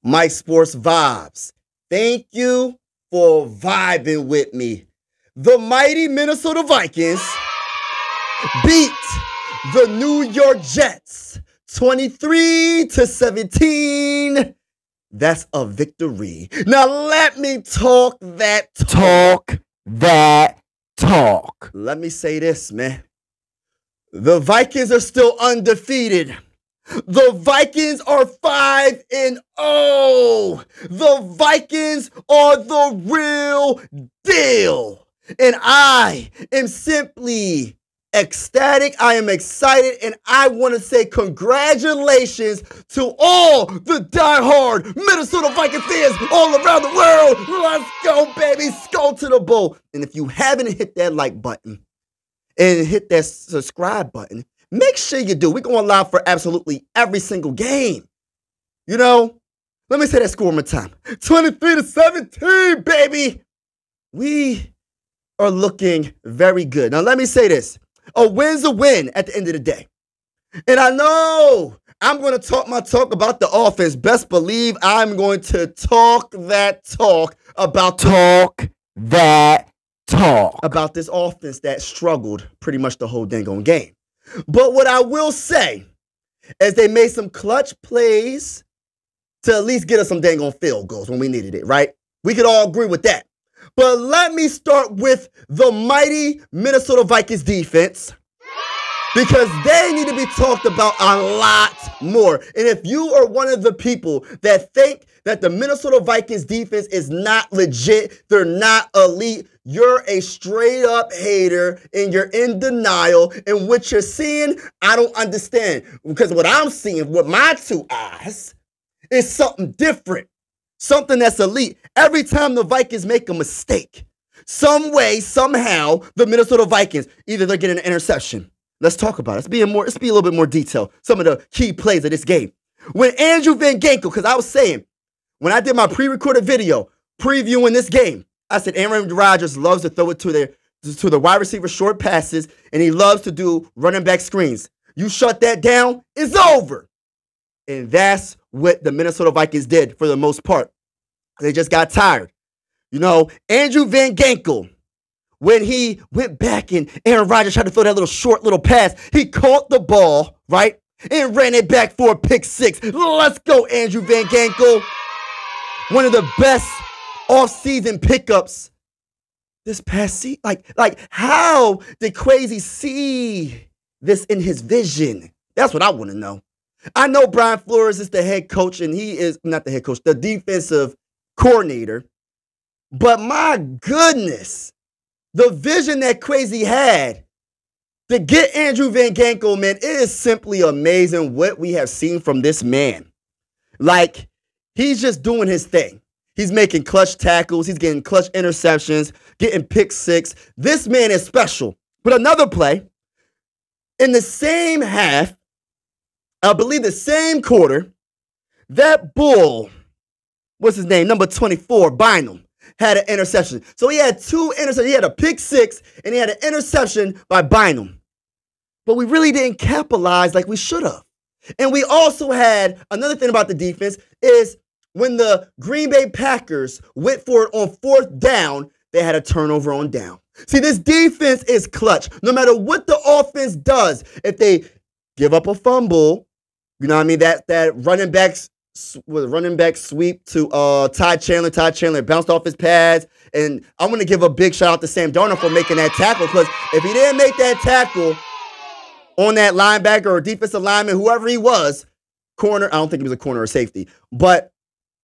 Mike Sports Vibes. Thank you for vibing with me. The mighty Minnesota Vikings beat the New York Jets 23-17. That's a victory. Now let me talk that talk. Let me say this, man. The Vikings are still undefeated. The Vikings are 5-0. The Vikings are the real deal. And I am simply ecstatic. I am excited. And I want to say congratulations to all the diehard Minnesota Viking fans all around the world. Let's go, baby. Skol to the bowl. And if you haven't hit that like button and hit that subscribe button, make sure you do. We're going live for absolutely every single game. You know, let me say that score one more time. 23-17, baby. We are looking very good. Now, let me say this. A win's a win at the end of the day. And I know I'm going to talk my talk about the offense. Best believe I'm going to talk that talk about about this offense that struggled pretty much the whole dang on game. But what I will say is they made some clutch plays to at least get us some dang on field goals when we needed it, right? We could all agree with that. But let me start with the mighty Minnesota Vikings defense, because they need to be talked about a lot more. And if you are one of the people that think that the Minnesota Vikings defense is not legit, they're not elite, you're a straight up hater and you're in denial. And what you're seeing, I don't understand. Because what I'm seeing with my two eyes is something different. Something that's elite. Every time the Vikings make a mistake, some way, somehow, the Minnesota Vikings, either they're getting an interception. Let's talk about it. Let's be a little bit more detailed. Some of the key plays of this game. When Andrew Van Ginkel, because I was saying, when I did my pre-recorded video previewing this game, I said Aaron Rodgers loves to throw it to the wide receiver short passes, and he loves to do running back screens. You shut that down, it's over. And that's what the Minnesota Vikings did for the most part. They just got tired. You know, Andrew Van Ginkel, when he went back and Aaron Rodgers tried to throw that little short little pass, he caught the ball, right, and ran it back for a pick six. Let's go, Andrew Van Ginkel. One of the best off-season pickups this past season. Like, how did Crazy see this in his vision? That's what I want to know. I know Brian Flores is the head coach, and he is not the head coach, the defensive coordinator. But my goodness, the vision that Crazy had to get Andrew Van Ginkel, man, it is simply amazing what we have seen from this man. Like, he's just doing his thing. He's making clutch tackles. He's getting clutch interceptions, getting pick six. This man is special. But another play, in the same half, I believe the same quarter, that bull, what's his name, number 24, Bynum, had an interception. So he had two interceptions. He had a pick six, and he had an interception by Bynum. But we really didn't capitalize like we should have. And we also had, another thing about the defense is when the Green Bay Packers went for it on fourth down, they had a turnover on down. See, this defense is clutch. No matter what the offense does, if they give up a fumble, you know what I mean, that running back sweep to Ty Chandler. Ty Chandler bounced off his pads. And I'm going to give a big shout out to Sam Darnold for making that tackle, because if he didn't make that tackle on that linebacker or defensive lineman, whoever he was, corner, I don't think he was a corner or safety, but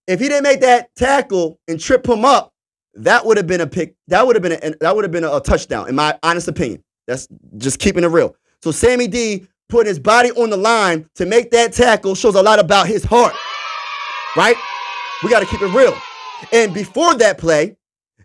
if he didn't make that tackle and trip him up, that would have been a pick. That would have been a touchdown, in my honest opinion. That's just keeping it real. So Sammy D putting his body on the line to make that tackle shows a lot about his heart, right? We got to keep it real. And before that play,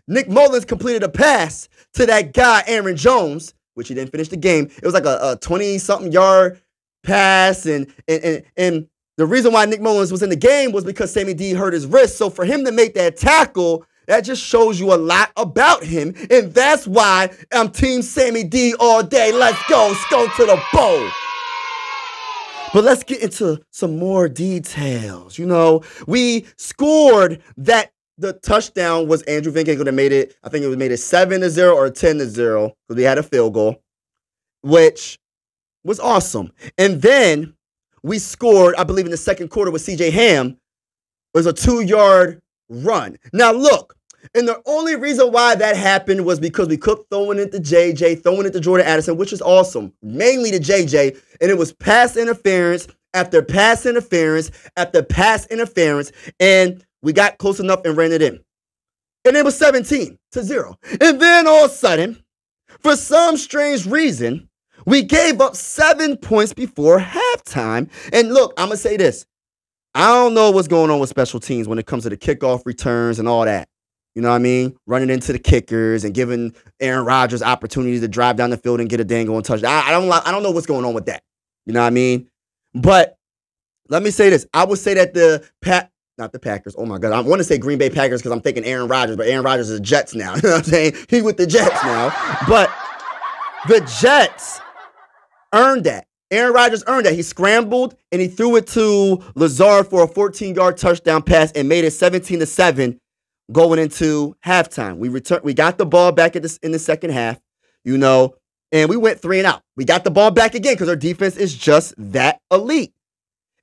Nick Mullins completed a pass to that guy, Aaron Jones, which he didn't finish the game. It was like a 20-something yard pass, and the reason why Nick Mullins was in the game was because Sammy D hurt his wrist. So for him to make that tackle, that just shows you a lot about him. And that's why I'm Team Sammy D all day. Let's go. Let's go to the bowl. But let's get into some more details. We scored that the touchdown was Andrew Van Ginkel that made it. I think it was made it 7-0 or 10-0 because we had a field goal, which was awesome. And then we scored, I believe, in the second quarter with C.J. Ham. It was a 2-yard run. Now, look, and the only reason why that happened was because we kept throwing it to JJ, throwing it to Jordan Addison, which is awesome, mainly to JJ, and it was pass interference after pass interference after pass interference, and we got close enough and ran it in. And it was 17-0. And then all of a sudden, for some strange reason, we gave up 7 points before halftime. And look, I'm going to say this. I don't know what's going on with special teams when it comes to the kickoff returns and all that. You know what I mean? Running into the kickers and giving Aaron Rodgers opportunity to drive down the field and get a dang on touchdown. I don't know what's going on with that. You know what I mean? But let me say this. I would say that not the Packers. Oh my God. I want to say Green Bay Packers because I'm thinking Aaron Rodgers, but Aaron Rodgers is Jets now. You know what I'm saying? He's with the Jets now. But the Jets earned that. Aaron Rodgers earned that. He scrambled and he threw it to Lazard for a 14-yard touchdown pass and made it 17-7 going into halftime. We got the ball back in the second half, and we went 3-and-out. We got the ball back again because our defense is just that elite.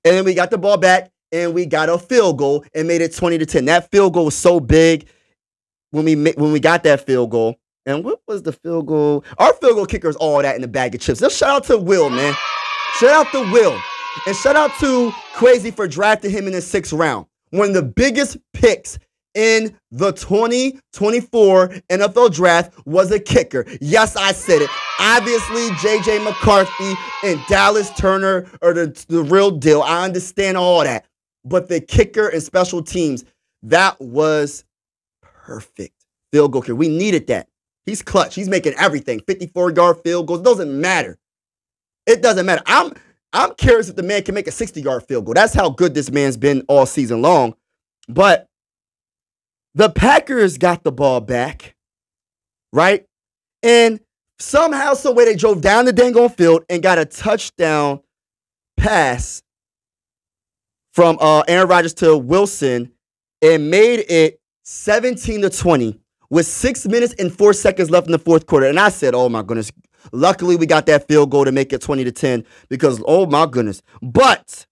And then we got the ball back and we got a field goal and made it 20-10. That field goal was so big when we got that field goal. And what was the field goal? Our field goal kicker is all that in the bag of chips. Just shout out to Will, man. Shout out to Will. And shout out to Crazy for drafting him in the 6th round. One of the biggest picks in the 2024 NFL draft was a kicker. Yes, I said it. Obviously, J.J. McCarthy and Dallas Turner are the real deal. I understand all that. But the kicker and special teams, that was perfect. Field goal kicker. We needed that. He's clutch. He's making everything. 54-yard field goals. It doesn't matter. It doesn't matter. I'm curious if the man can make a 60-yard field goal. That's how good this man's been all season long. But the Packers got the ball back, right? And somehow, some way, they drove down the dang on field and got a touchdown pass from Aaron Rodgers to Wilson and made it 17-20 with 6 minutes and 4 seconds left in the fourth quarter. And I said, oh, my goodness. Luckily, we got that field goal to make it 20-10 because, oh, my goodness. But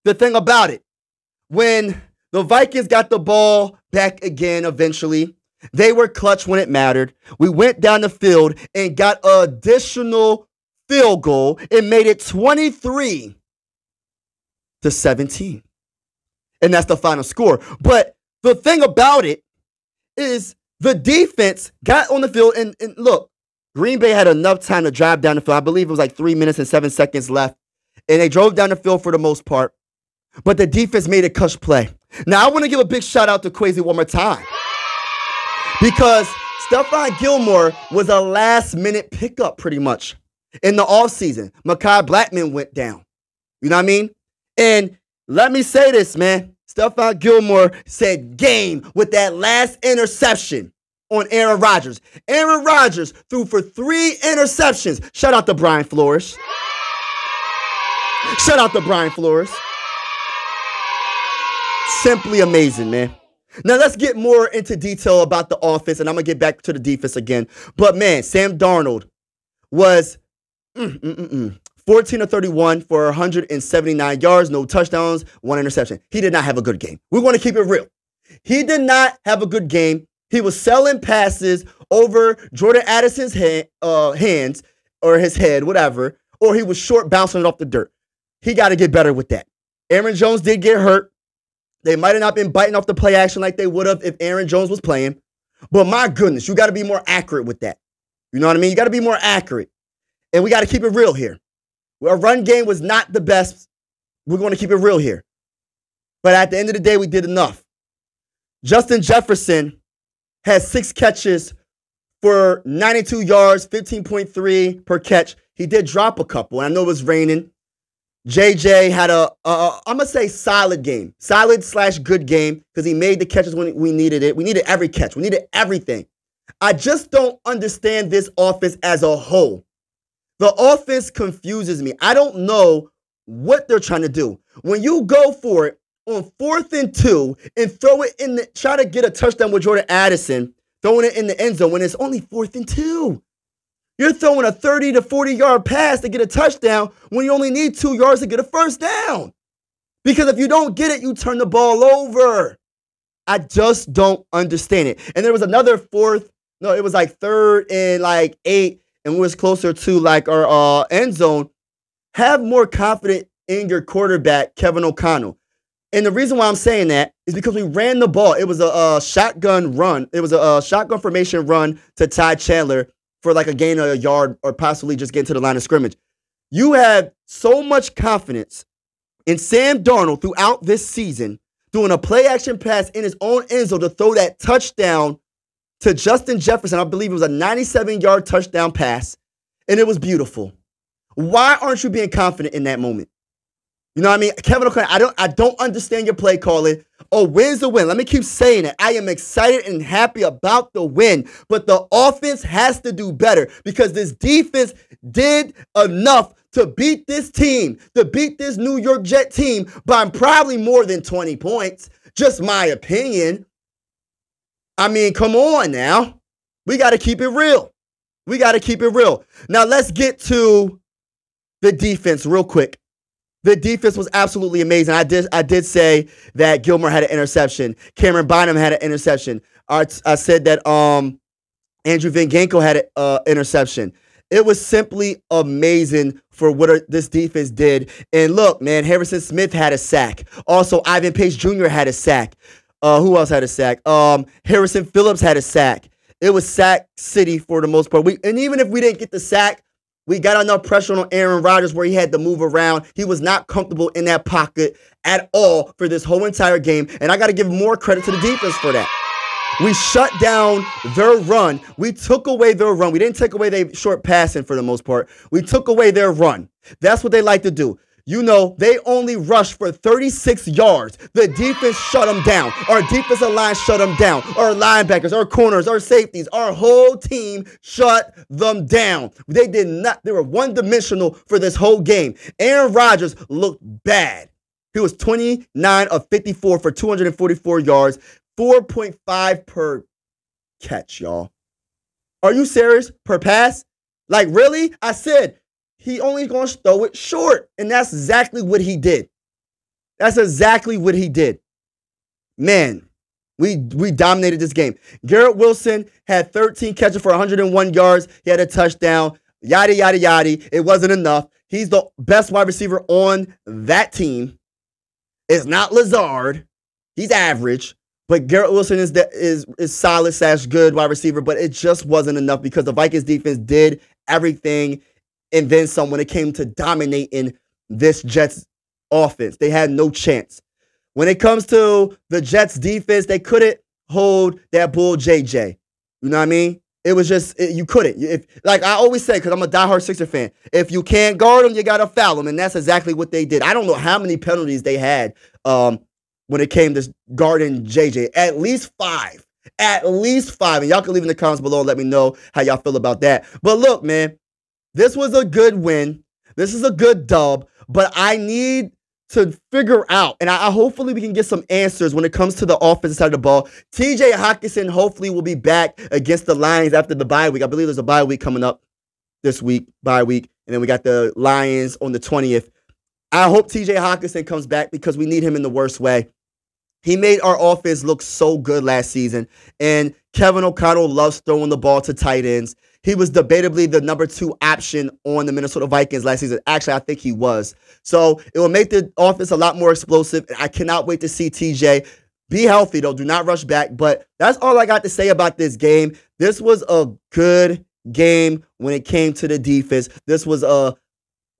the thing about it, when the Vikings got the ball back again eventually, they were clutch when it mattered. We went down the field and got an additional field goal. It made it 23-17. And that's the final score. But the thing about it is the defense got on the field and look, Green Bay had enough time to drive down the field. I believe it was like 3 minutes and 7 seconds left. And they drove down the field for the most part. But the defense made a clutch play. Now, I want to give a big shout out to Quasi one more time. Because Stephon Gilmore was a last-minute pickup pretty much in the offseason. Mekhi Blackman went down. You know what I mean? And let me say this, man. Stephon Gilmore said game with that last interception on Aaron Rodgers. Aaron Rodgers threw for 3 interceptions. Shout out to Brian Flores. Shout out to Brian Flores. Simply amazing, man. Now, let's get more into detail about the offense, and I'm going to get back to the defense again. But, man, Sam Darnold was 14-31 for 179 yards, no touchdowns, 1 interception. He did not have a good game. We're going to keep it real. He did not have a good game. He was selling passes over Jordan Addison's hands or his head, whatever, or he was short bouncing it off the dirt. He got to get better with that. Aaron Jones did get hurt. They might have not been biting off the play action like they would have if Aaron Jones was playing. But my goodness, you got to be more accurate with that. You know what I mean? You got to be more accurate. And we got to keep it real here. Our run game was not the best. We're going to keep it real here. But at the end of the day, we did enough. Justin Jefferson had 6 catches for 92 yards, 15.3 per catch. He did drop a couple. And I know it was raining. JJ had I'm going to say solid game. Solid/good game because he made the catches when we needed it. We needed every catch. We needed everything. I just don't understand this offense as a whole. The offense confuses me. I don't know what they're trying to do. When you go for it on 4th and 2 and throw it in try to get a touchdown with Jordan Addison, throwing it in the end zone when it's only 4th and 2. You're throwing a 30 to 40-yard pass to get a touchdown when you only need 2 yards to get a first down. Because if you don't get it, you turn the ball over. I just don't understand it. And there was another 3rd and 8, and we was closer to like our end zone. Have more confidence in your quarterback, Kevin O'Connell. And the reason why I'm saying that is because we ran the ball. It was a shotgun run. It was a shotgun formation run to Ty Chandler for like a gain of a yard or possibly just get to the line of scrimmage. You have so much confidence in Sam Darnold throughout this season doing a play-action pass in his own end zone to throw that touchdown to Justin Jefferson. I believe it was a 97-yard touchdown pass, and it was beautiful. Why aren't you being confident in that moment? You know what I mean? Kevin O'Connell, I don't understand your play calling. A win's a win. Let me keep saying it. I am excited and happy about the win, but the offense has to do better because this defense did enough to beat this team, to beat this New York Jet team by probably more than 20 points. Just my opinion. I mean, come on now. We got to keep it real. We got to keep it real. Now, let's get to the defense real quick. The defense was absolutely amazing. I did say that Gilmore had an interception. Cameron Bynum had an interception. I said that Andrew Van Ginkel had an interception. It was simply amazing for what this defense did. And look, man, Harrison Smith had a sack. Also, Ivan Pace Jr. had a sack. Who else had a sack? Harrison Phillips had a sack. It was sack city for the most part. And even if we didn't get the sack, we got enough pressure on Aaron Rodgers where he had to move around. He was not comfortable in that pocket at all for this whole entire game. And I got to give more credit to the defense for that. We shut down their run. We took away their run. We didn't take away their short passing for the most part. We took away their run. That's what they like to do. You know, they only rushed for 36 yards. The defense shut them down. Our defensive line shut them down. Our linebackers, our corners, our safeties, our whole team shut them down. They did not. They were one-dimensional for this whole game. Aaron Rodgers looked bad. He was 29 of 54 for 244 yards, 4.5 per catch, y'all. Are you serious? Per pass? Like, really? I said he only going to throw it short, and that's exactly what he did. That's exactly what he did. Man, we dominated this game. Garrett Wilson had 13 catches for 101 yards. He had a touchdown. Yada, yada, yada. It wasn't enough. He's the best wide receiver on that team. It's not Lazard. He's average. But Garrett Wilson is solid / good wide receiver, but it just wasn't enough because the Vikings defense did everything and then some when it came to dominating this Jets offense. They had no chance. When it comes to the Jets defense, they couldn't hold that bull JJ. You know what I mean? It was just, you couldn't. Like I always say, because I'm a diehard Sixer fan, if you can't guard them, you got to foul them. And that's exactly what they did. I don't know how many penalties they had when it came to guarding JJ. At least 5. At least 5. And y'all can leave in the comments below and let me know how y'all feel about that. But look, man, this was a good win. This is a good dub. But I need to figure out, and hopefully we can get some answers when it comes to the offensive side of the ball. TJ Hockenson hopefully will be back against the Lions after the bye week. I believe there's a bye week coming up this week, bye week. And then we got the Lions on the 20th. I hope TJ Hockenson comes back because we need him in the worst way. He made our offense look so good last season. And Kevin O'Connell loves throwing the ball to tight ends. He was debatably the number 2 option on the Minnesota Vikings last season. Actually, I think he was. So it will make the offense a lot more explosive. I cannot wait to see TJ. Be healthy, though. Do not rush back. But that's all I got to say about this game. This was a good game when it came to the defense. This was a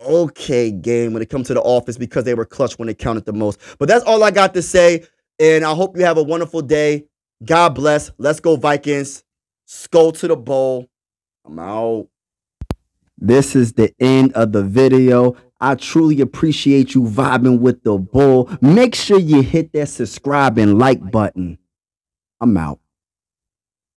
okay game when it comes to the offense because they were clutch when it counted the most. But that's all I got to say. And I hope you have a wonderful day. God bless. Let's go Vikings. Skol to the bowl. I'm out. This is the end of the video. I truly appreciate you vibing with the bull. Make sure you hit that subscribe and like button. I'm out.